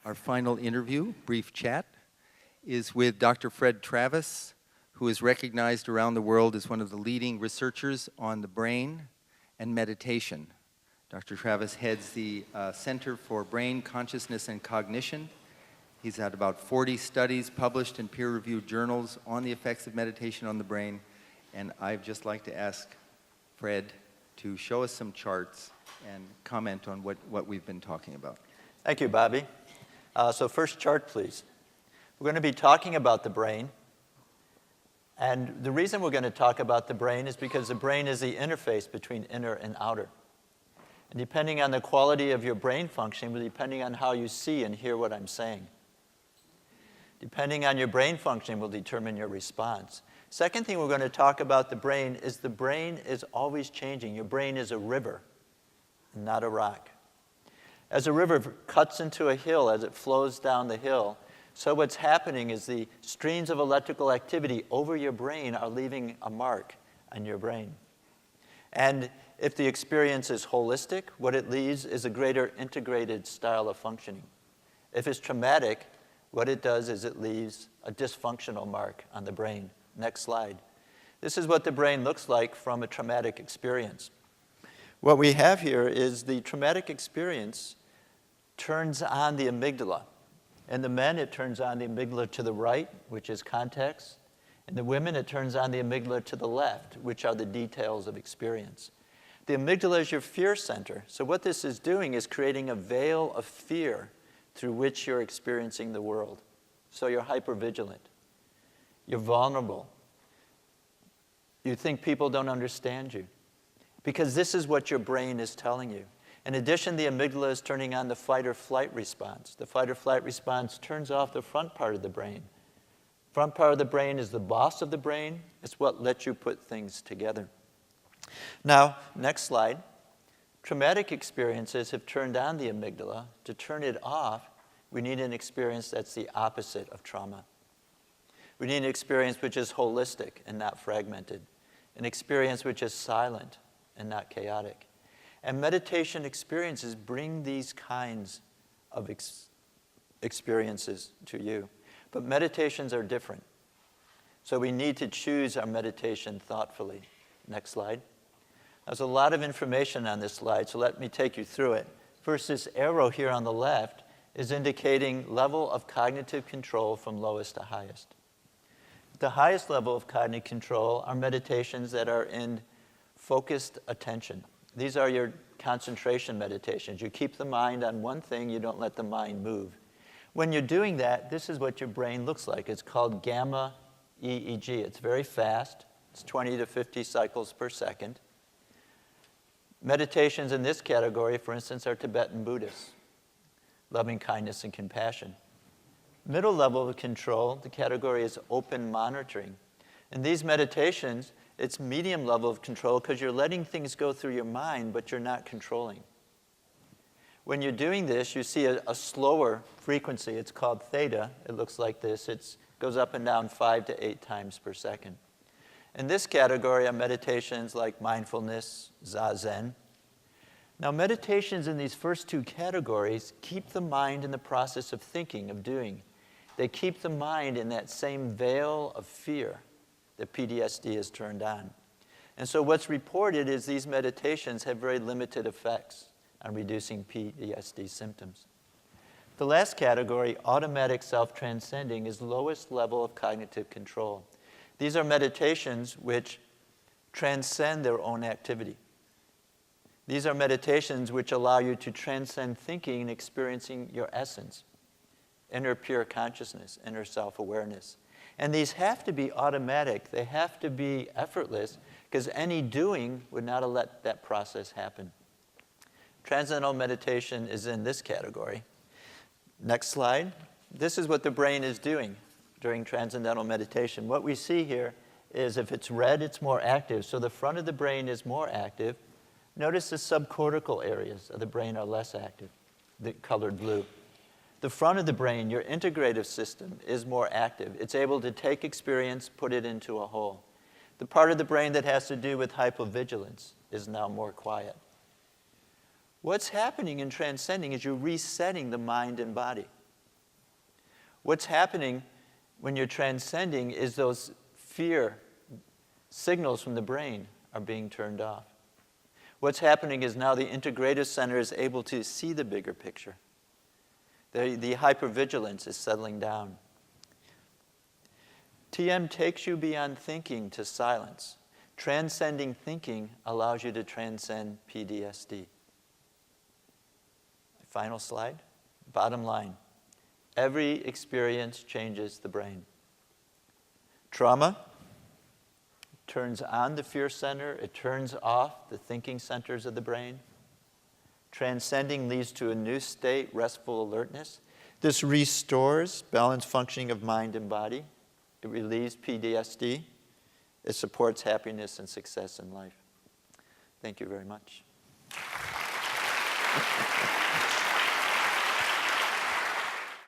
Our final interview, brief chat, is with Dr. Fred Travis, who is recognized around the world as one of the leading researchers on the brain and meditation. Dr. Travis heads the Center for Brain, Consciousness, and Cognition. He's had about 40 studies published in peer-reviewed journals on the effects of meditation on the brain, and I'd just like to ask Fred to show us some charts and comment on what we've been talking about. Thank you, Bobby. So first chart, please. We're going to be talking about the brain. And the reason we're going to talk about the brain is because the brain is the interface between inner and outer. And depending on the quality of your brain function, depending on how you see and hear what I'm saying. Depending on your brain function will determine your response. Second thing we're going to talk about the brain is always changing. Your brain is a river, not a rock. As a river cuts into a hill, as it flows down the hill, so what's happening is the streams of electrical activity over your brain are leaving a mark on your brain. And if the experience is holistic, what it leaves is a greater integrated style of functioning. If it's traumatic, what it does is it leaves a dysfunctional mark on the brain. Next slide. This is what the brain looks like from a traumatic experience. What we have here is the traumatic experience turns on the amygdala. In the men, it turns on the amygdala to the right, which is context. In the women, it turns on the amygdala to the left, which are the details of experience. The amygdala is your fear center. So what this is doing is creating a veil of fear through which you're experiencing the world. So you're hypervigilant. You're vulnerable. You think people don't understand you. Because this is what your brain is telling you. In addition, the amygdala is turning on the fight or flight response. The fight or flight response turns off the front part of the brain. Front part of the brain is the boss of the brain. It's what lets you put things together. Now, next slide. Traumatic experiences have turned on the amygdala. To turn it off, we need an experience that's the opposite of trauma. We need an experience which is holistic and not fragmented. An experience which is silent and not chaotic. And meditation experiences bring these kinds of experiences to you. But meditations are different. So we need to choose our meditation thoughtfully. Next slide. There's a lot of information on this slide, so let me take you through it. First, this arrow here on the left is indicating level of cognitive control from lowest to highest. The highest level of cognitive control are meditations that are in focused attention. These are your concentration meditations. You keep the mind on one thing, you don't let the mind move. When you're doing that, this is what your brain looks like. It's called gamma EEG. It's very fast. It's 20 to 50 cycles per second. Meditations in this category, for instance, are Tibetan Buddhists. Loving kindness and compassion. Middle level of control, the category is open monitoring. In these meditations, it's medium level of control because you're letting things go through your mind, but you're not controlling. When you're doing this, you see a slower frequency. It's called theta. It looks like this. It goes up and down 5 to 8 times per second. In this category are meditations like mindfulness, zazen. Now, meditations in these first two categories keep the mind in the process of thinking, of doing. They keep the mind in that same veil of fear that PTSD is turned on. And so what's reported is these meditations have very limited effects on reducing PTSD symptoms. The last category, automatic self-transcending, is lowest level of cognitive control. These are meditations which transcend their own activity. These are meditations which allow you to transcend thinking and experiencing your essence, inner pure consciousness, inner self-awareness. And these have to be automatic. They have to be effortless because any doing would not have let that process happen. Transcendental meditation is in this category. Next slide. This is what the brain is doing during transcendental meditation. What we see here is if it's red, it's more active. So the front of the brain is more active. Notice the subcortical areas of the brain are less active, the colored blue. The front of the brain, your integrative system, is more active. It's able to take experience, put it into a whole. The part of the brain that has to do with hypovigilance is now more quiet. What's happening in transcending is you're resetting the mind and body. What's happening when you're transcending is those fear signals from the brain are being turned off. What's happening is now the integrative center is able to see the bigger picture. The hypervigilance is settling down. TM takes you beyond thinking to silence. Transcending thinking allows you to transcend PTSD. Final slide. Bottom line. Every experience changes the brain. Trauma turns on the fear center. It turns off the thinking centers of the brain. Transcending leads to a new state, restful alertness. This restores balanced functioning of mind and body. It relieves PTSD. It supports happiness and success in life. Thank you very much.